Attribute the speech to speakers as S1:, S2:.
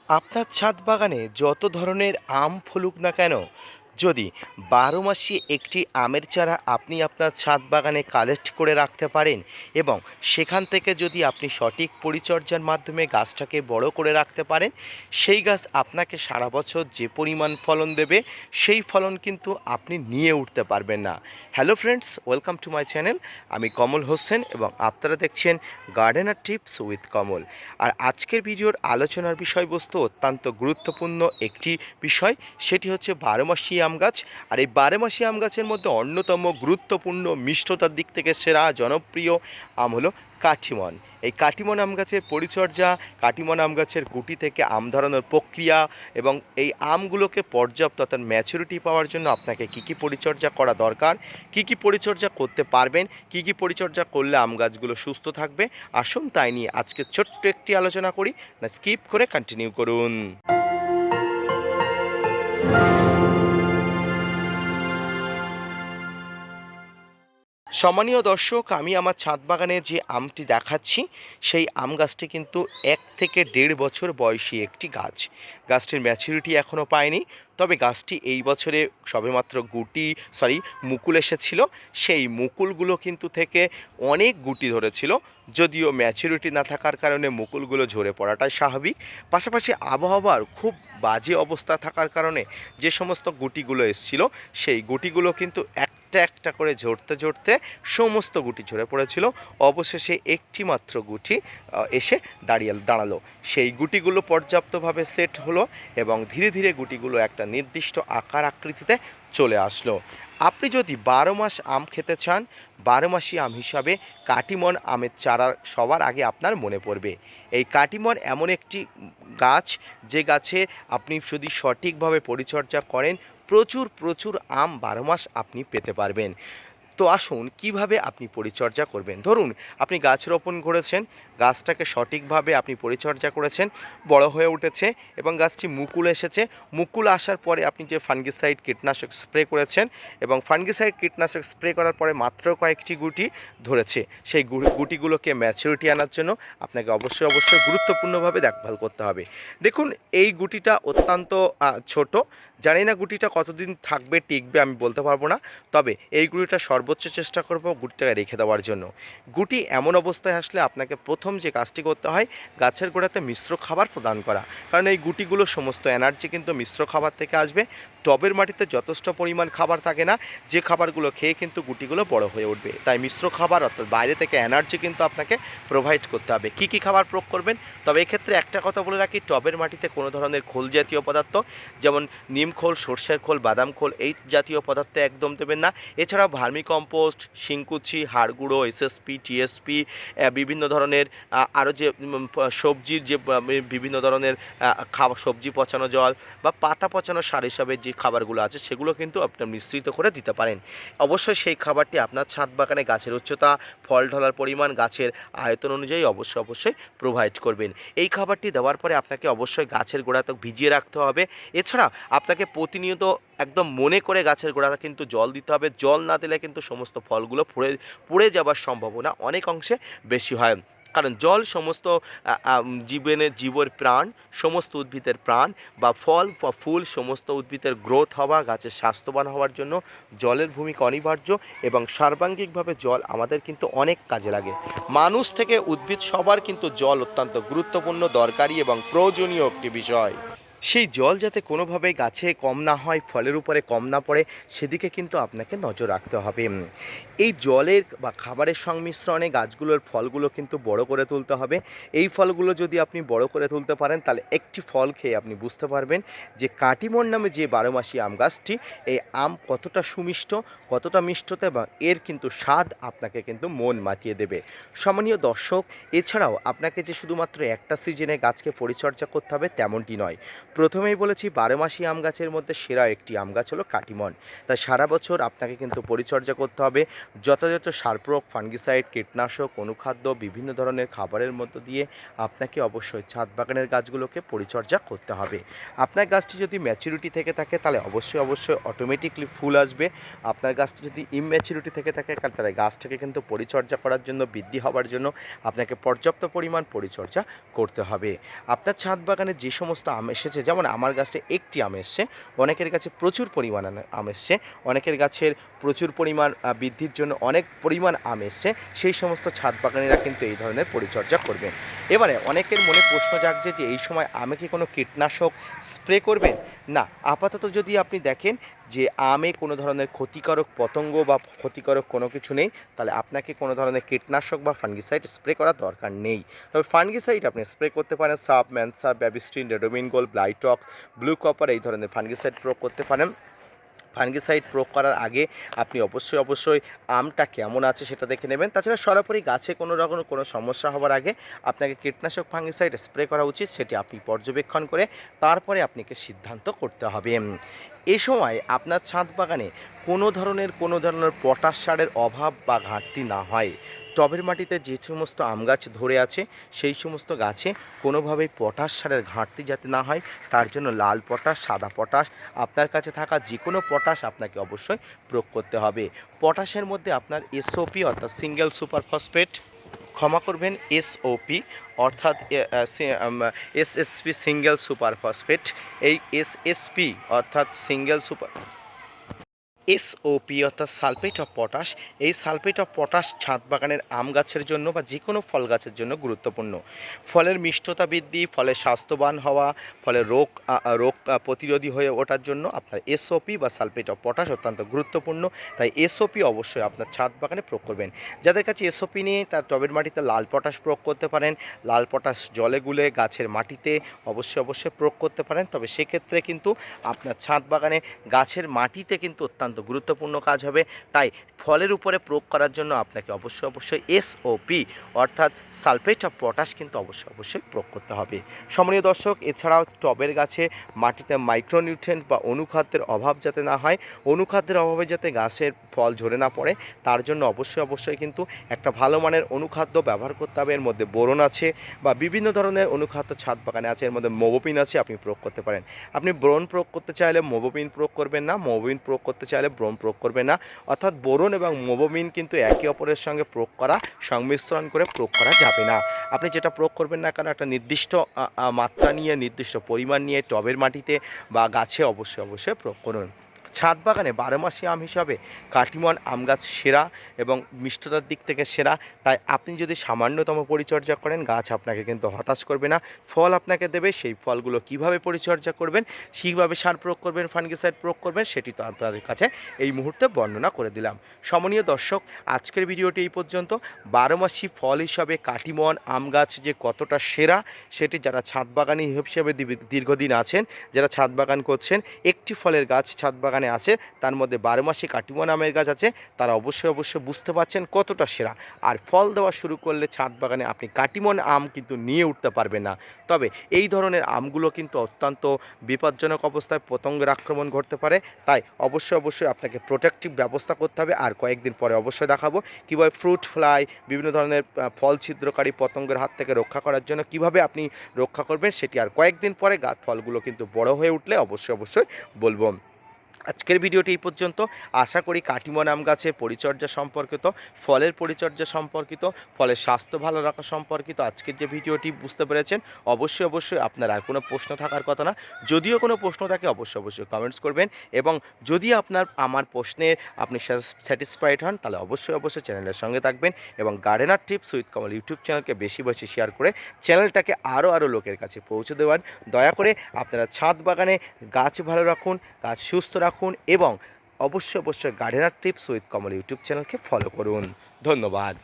S1: আপনার ছাদ বাগানে যত ধরনের আম ফলুক না কেন, যদি 12 মাসই একটি আমের চারা আপনি আপনার ছাদ বাগানে কালেক্ট করে রাখতে পারেন এবং সেখান থেকে যদি আপনি সঠিক পরিচর্যার মাধ্যমে গাছটাকে বড় করে রাখতে পারেন, সেই গাছ আপনাকে সারা বছর যে পরিমাণ ফলন দেবে সেই ফলন কিন্তু আপনি নিয়ে উঠতে পারবেন না। Hello friends, welcome to my channel. আমি কমল হোসেন এবং আপনারা দেখছেন গার্ডেনার টিপস উইথ কমল। আর আজকের ভিডিওর আলোচনার বিষয়বস্তু অত্যন্ত গুরুত্বপূর্ণ একটি বিষয়, সেটি হচ্ছে 12 মাসি আম গাছ। আর এই 12 মাসি আম গাছের মধ্যে অন্যতম গুরুত্বপূর্ণ, মিষ্টতার দিক থেকে সেরা, জনপ্রিয় আম হলো কাঠিমন। এই কাঠিমন আম গাছের পরিচর্যা, কাঠিমন আম গাছের গুটি থেকে আম ধরানোর প্রক্রিয়া এবং এই আমগুলোকে পর্যাপ্ত অর্থাৎ ম্যাচুরিটি পাওয়ার জন্য আপনাকে কী কী পরিচর্যা করা দরকার, কী কী পরিচর্যা করতে পারবেন, কী কী পরিচর্যা করলে আম গাছগুলো সুস্থ থাকবে, আসুন তাই নিয়ে আজকে ছোট্ট একটি আলোচনা করি। না স্কিপ করে কন্টিনিউ করুন। সম্মানীয় দর্শক, আমি আমার ছাদ বাগানে যে আমটি দেখাচ্ছি সেই আম গাছটি কিন্তু 1 থেকে 1.5 বছর বয়সী একটি গাছ। গাছটির ম্যাচুরিটি এখনও পায়নি, তবে গাছটি এই বছরে সবেমাত্র মুকুল এসেছিল। সেই মুকুলগুলো কিন্তু থেকে অনেক গুটি ধরেছিল, যদিও ম্যাচুরিটি না থাকার কারণে মুকুলগুলো ঝরে পড়াটাই স্বাভাবিক। পাশাপাশি আবহাওয়ার খুব বাজে অবস্থা থাকার কারণে যে সমস্ত গুটিগুলো এসছিল সেই গুটিগুলো কিন্তু একটা একটা করে ঝরতে ঝরতে সমস্ত গুটি ঝরে পড়েছিল। অবশেষে একটি মাত্র গুটি এসে দাঁড়ালো। সেই গুটিগুলো পর্যাপ্তভাবে সেট হলো এবং ধীরে ধীরে গুটিগুলো একটা নির্দিষ্ট আকার আকৃতিতে চলে আসলো। আপনি যদি 12 মাস আম খেতে চান, 12 মাসি আম হিসাবে কাটিমন আমের চারা সবার আগে আপনার মনে পড়বে। এই কাটিমন এমন একটি গাছ, যে গাছে আপনি যদি সঠিকভাবে পরিচর্যা করেন প্রচুর প্রচুর আম 12 মাস আপনি পেতে পারবেন। তো আসুন কিভাবে আপনি পরিচর্যা করবেন। ধরুন আপনি গাছ রোপণ করেছেন, গাছটাকে সঠিকভাবে আপনি পরিচর্যা করেছেন, বড় হয়ে উঠেছে এবং গাছটি মুকুল এসেছে। মুকুল আসার পরে আপনি যে ফাঙ্গিসাইড কীটনাশক স্প্রে করেছেন এবং ফাঙ্গিসাইড কীটনাশক স্প্রে করার পরে মাত্র কয়েকটি গুটি ধরেছে, সেই গুটিগুলোকে ম্যাচুরিটি আনার জন্য আপনাকে অবশ্যই অবশ্যই গুরুত্বপূর্ণভাবে দেখভাল করতে হবে। দেখুন এই গুটিটা অত্যন্ত ছোট, জানি না গুটিটা কতদিন থাকবে টিকবে আমি বলতে পারবো না, তবে এই গুটিটা সর্বোচ্চ চেষ্টা করব গুটিটাকে রেখে দেওয়ার জন্য। গুটি এমন অবস্থায় আসলে আপনাকে প্রথম যে কাজটি করতে হয়, গাছের গোড়াতে মিশ্র খাবার প্রদান করা, কারণ এই গুটিগুলো সমস্ত এনার্জি কিন্তু মিশ্র খাবার থেকে আসবে। টবের মাটিতে যথেষ্ট পরিমাণ খাবার থাকে না, যে খাবারগুলো খেয়ে কিন্তু গুটিগুলো বড় হয়ে উঠবে। তাই মিশ্র খাবার অর্থাৎ বাইরে থেকে এনার্জি কিন্তু আপনাকে প্রোভাইড করতে হবে। কী কী খাবার প্রয়োগ করবেন, তবে এক্ষেত্রে একটা কথা বলে রাখি, টবের মাটিতে কোনো ধরনের খোল জাতীয় পদার্থ যেমন নিম খোল, সর্ষের খোল, বাদাম খোল এই জাতীয় পদার্থ একদম দেবেন না। এছাড়াও ভার্মি কম্পোস্ট, শিংকুচি, হাড় গুঁড়ো, এসএসপি, টিএসপি, বিভিন্ন ধরনের আরও যে সবজির যে বিভিন্ন ধরনের খাবার, সবজি পচানো জল বা পাতা পচানো সার হিসাবে যে খাবারগুলো আছে সেগুলো কিন্তু আপনার মিশ্রিত করে দিতে পারেন। অবশ্যই সেই খাবারটি আপনার ছাদ বাগানে গাছের উচ্চতা, ফল ঢলার পরিমাণ, গাছের আয়তন অনুযায়ী অবশ্যই অবশ্যই প্রোভাইড করবেন। এই খাবারটি দেওয়ার পরে আপনাকে অবশ্যই গাছের গোড়াতে ভিজিয়ে রাখতে হবে। এছাড়া আপনাকে প্রতিনিয়ত একদম মনে করে গাছের গোড়াতে কিন্তু জল দিতে হবে। জল না দিলে কিন্তু সমস্ত ফলগুলো পুড়ে যাবার সম্ভাবনা অনেক অংশে বেশি হয়, কারণ জল সমস্ত জীবের প্রাণ, সমস্ত উদ্ভিদের প্রাণ বা ফল বা ফুল সমস্ত উদ্ভিদের গ্রোথ হওয়া, গাছের স্বাস্থ্যবান হওয়ার জন্য জলের ভূমিকা অনিবার্য এবং সার্বাঙ্গিকভাবে জল আমাদের কিন্তু অনেক কাজে লাগে। মানুষ থেকে উদ্ভিদ সবার কিন্তু জল অত্যন্ত গুরুত্বপূর্ণ, দরকারি এবং প্রয়োজনীয় একটি বিষয়। সেই জল যাতে কোনোভাবেই গাছে কম না হয়, ফলের উপরে কম না পড়ে, সেদিকে কিন্তু আপনাকে নজর রাখতে হবে। এই জলের বা খাবারের সংমিশ্রণে গাছগুলোর ফলগুলো কিন্তু বড় করে তুলতে হবে। এই ফলগুলো যদি আপনি বড় করে তুলতে পারেন, তাহলে একটি ফল খেয়ে আপনি বুঝতে পারবেন যে কাটিমন নামে যে 12 মাসি আম গাছটি, এই আম কতটা সুমিষ্ট, কতটা মিষ্টতা এবং এর কিন্তু স্বাদ আপনাকে কিন্তু মন মাতিয়ে দেবে। সম্মানীয় দর্শক, এছাড়াও আপনাকে যে শুধুমাত্র একটা সিজনে গাছকে পরিচর্যা করতে হবে তেমনটি নয়। প্রথমেই বলেছি 12 মাসি আম গাছের মধ্যে সেরা একটি আম গাছ হলো কাটিমন। তাই সারা বছর আপনাকে কিন্তু পরিচর্যা করতে হবে, যথাযথ সার প্রয়োগ, ফাঙ্গিসাইড, কীটনাশক, অনুখাদ্য, বিভিন্ন ধরনের খাবারের মধ্য দিয়ে আপনাকে অবশ্যই ছাদ বাগানের গাছগুলোকে পরিচর্যা করতে হবে। আপনার গাছটি যদি ম্যাচুরিটি থেকে থাকে তাহলে অবশ্যই অটোমেটিকলি ফুল আসবে। আপনার গাছটি যদি ইমম্যাচুরিটি থেকে থাকে তাহলে গাছটাকে কিন্তু পরিচর্যা করার জন্য, বৃদ্ধি হওয়ার জন্য আপনাকে পর্যাপ্ত পরিমাণ পরিচর্যা করতে হবে। আপনার ছাদ বাগানে যে সমস্ত আম এসেছে, যেমন আমার গাছটা একটি আম এসছে, অনেকের কাছে প্রচুর পরিমাণ আম এসছে, অনেকের গাছের প্রচুর পরিমাণ বৃদ্ধির জন্য অনেক পরিমাণ আম এসছে, সেই সমস্ত ছাদ বাগানিরা কিন্তু এই ধরনের পরিচর্যা করবেন। এবারে অনেকের মনে প্রশ্ন জাগছে যে এই সময় আমে কি কোনো কীটনাশক স্প্রে করবেন? না, আপাতত যদি আপনি দেখেন যে আমে কোনো ধরনের ক্ষতিকারক পতঙ্গ বা ক্ষতিকারক কোনো কিছু নেই, তাহলে আপনাকে কোনো ধরনের কীটনাশক বা ফাঙ্গিসাইড স্প্রে করার দরকার নেই। তবে ফাঙ্গিসাইড আপনি স্প্রে করতে পারেন, সাব, ম্যানসার, Bavistin, Ridomil gold, Blitox, blue copper এই ধরনের ফাঙ্গিসাইড প্রয়োগ করতে পারেন। ফাঙ্গিসাইড প্রয়োগ করার আগে আপনি অবশ্যই আমটা কেমন আছে সেটা দেখে নেবেন। তাছাড়া সরাসরি গাছে কোনো রকম কোনো সমস্যা হওয়ার আগে আপনাকে কীটনাশক ফাঙ্গিসাইড স্প্রে করা উচিত, সেটি আপনি পর্যবেক্ষণ করে তারপরে আপনাকে সিদ্ধান্ত করতে হবে। এই সময় আপনার ছাদ বাগানে কোনো ধরনের পটাশ সারের অভাব বা ঘাটতি না হয়। টবের মাটিতে যে সমস্ত আম গাছ ধরে আছে সেই সমস্ত গাছে কোনোভাবেই পটাশ সারের ঘাটতি যাতে না হয়, তার জন্য লাল পটাশ, সাদা পটাশ, আপনার কাছে থাকা যে কোনো পটাশ আপনাকে অবশ্যই প্রয়োগ করতে হবে। পটাশের মধ্যে আপনার এসওপি অর্থাৎ সিঙ্গেল সুপার ফসফেট, ক্ষমা করবেন এসওপি অর্থাৎ এসএসপি সিঙ্গেল সুপার ফসফেট, এই এসএসপি অর্থাৎ সিঙ্গেল সুপার এসওপি অর্থাৎ সালফেট অফ পটাশ, এই সালফেট অফ পটাশ ছাদ বাগানের আম গাছের জন্য বা যে কোনো ফল গাছের জন্য গুরুত্বপূর্ণ। ফলের মিষ্টতা বৃদ্ধি, ফলের স্বাস্থ্যবান হওয়া, ফলের রোগ প্রতিরোধী হয়ে ওঠার জন্য আপনার এসওপি বা সালফেট অফ পটাশ অত্যন্ত গুরুত্বপূর্ণ। তাই এসওপি অবশ্যই আপনার ছাদ বাগানে প্রয়োগ করবেন। যাদের কাছে এসওপি নেই তার টবের মাটিতে লাল পটাশ প্রয়োগ করতে পারেন। লাল পটাশ জলে গুলে গাছের মাটিতে অবশ্যই প্রয়োগ করতে পারেন। তবে সেক্ষেত্রে কিন্তু আপনার ছাদ বাগানে গাছের মাটিতে কিন্তু অত্যন্ত গুরুত্বপূর্ণ কাজ হবে। তাই ফলের উপরে প্রয়োগ করার জন্য আপনাকে অবশ্যই এসওপি অর্থাৎ সালফেট অফ পটাশ কিন্তু অবশ্যই প্রয়োগ করতে হবে। সম্মানীয় দর্শক, এছাড়াও টবের গাছে মাটিতে মাইক্রোনিউট্রিয়েন্ট বা অনুখাদ্যের অভাব যাতে না হয়, অনুখাদ্যের অভাবে যাতে গাছের ফল ঝরে না পড়ে, তার জন্য অবশ্যই কিন্তু একটা ভালো মানের অনুখাদ্য ব্যবহার করতে হবে। এর মধ্যে বোরন আছে বা বিভিন্ন ধরনের অনুখাদ্য ছাদ বাগানে আছে, এর মধ্যে মোবোপিন আছে, আপনি প্রয়োগ করতে পারেন। আপনি বোরন প্রয়োগ করতে চাইলে মোবোপিন প্রয়োগ করবেন না, মোবোপিন প্রয়োগ করতে চাইলে ব্রোম প্রয়োগ করবেন না। অর্থাৎ বোরন এবং মোবোমিন কিন্তু একে অপরের সঙ্গে সংমিশ্রণ করে প্রয়োগ করা যাবে না। আপনি যেটা প্রয়োগ করবেন না কেন একটা নির্দিষ্ট মাত্রা নিয়ে, নির্দিষ্ট পরিমাণ নিয়ে টবের মাটিতে বা গাছে অবশ্যই প্রয়োগ করুন। ছাদ বাগানে 12 মাসি আম হিসাবে কাটিমন আম গাছ সেরা এবং মিষ্টতার দিক থেকে সেরা। তাই আপনি যদি সামান্যতম পরিচর্যা করেন, গাছ আপনাকে কিন্তু হতাশ করবে না, ফল আপনাকে দেবে। সেই ফলগুলো কিভাবে পরিচর্যা করবেন, কীভাবে সার প্রয়োগ করবেন, ফাঙ্গিসাইড প্রয়োগ করবেন, সেটি তো আপনাদের কাছে এই মুহূর্তে বর্ণনা করে দিলাম। সম্মানীয় দর্শক, আজকের ভিডিওটি এই পর্যন্ত। 12 মাসি ফল হিসাবে কাটিমন আম গাছ যে কতটা সেরা সেটি যারা ছাদ বাগানি হিসেবে দীর্ঘদিন আছেন, যারা ছাদ বাগান করছেন, একটি ফলের গাছ ছাদ বাগানে আছে, তার মধ্যে 12 মাসি কাটিমন আমের গাছ আছে, তারা অবশ্যই বুঝতে পারছেন কতটা সেরা। আর ফল দেওয়া শুরু করলে ছাদ বাগানে আপনি কাটিমন আম কিন্তু নিয়ে উঠতে পারবেন না। তবে এই ধরনের আমগুলো কিন্তু অত্যন্ত বিপজ্জনক অবস্থায়, পতঙ্গের আক্রমণ ঘটতে পারে। তাই অবশ্যই আপনাকে প্রোটেক্টিভ ব্যবস্থা করতে হবে। আর কয়েকদিন পরে অবশ্যই দেখাবো কীভাবে ফ্রুট ফ্লাই, বিভিন্ন ধরনের ফল ছিদ্রকারী পতঙ্গের হাত থেকে রক্ষা করার জন্য কীভাবে আপনি রক্ষা করবেন, সেটি আর কয়েকদিন পরে ফলগুলো কিন্তু বড় হয়ে উঠলে অবশ্যই বলবো। আজকের ভিডিওটি এই পর্যন্ত। আশা করি কাটিমন আম গাছের পরিচর্যা সম্পর্কিত, ফলের পরিচর্যা সম্পর্কিত, ফলের স্বাস্থ্য ভালো রাখা সম্পর্কিত আজকের যে ভিডিওটি বুঝতে পেরেছেন। অবশ্যই আপনার আর কোনো প্রশ্ন থাকার কথা না। যদিও কোনো প্রশ্ন থাকে অবশ্যই কমেন্টস করবেন, এবং যদি আমার প্রশ্নে আপনি স্যাটিসফাইড হন তাহলে অবশ্যই চ্যানেলের সঙ্গে থাকবেন, এবং gardener tips with Kamal YouTube চ্যানেলকে বেশি শেয়ার করে চ্যানেলটাকে আরও লোকের কাছে পৌঁছে দেওয়ান। দয়া করে আপনারা ছাদ বাগানে গাছ ভালো রাখুন, গাছ সুস্থ রাখুন, এবং অবশ্যই gardener tips with Kamal YouTube চ্যানেলকে ফলো করুন। ধন্যবাদ।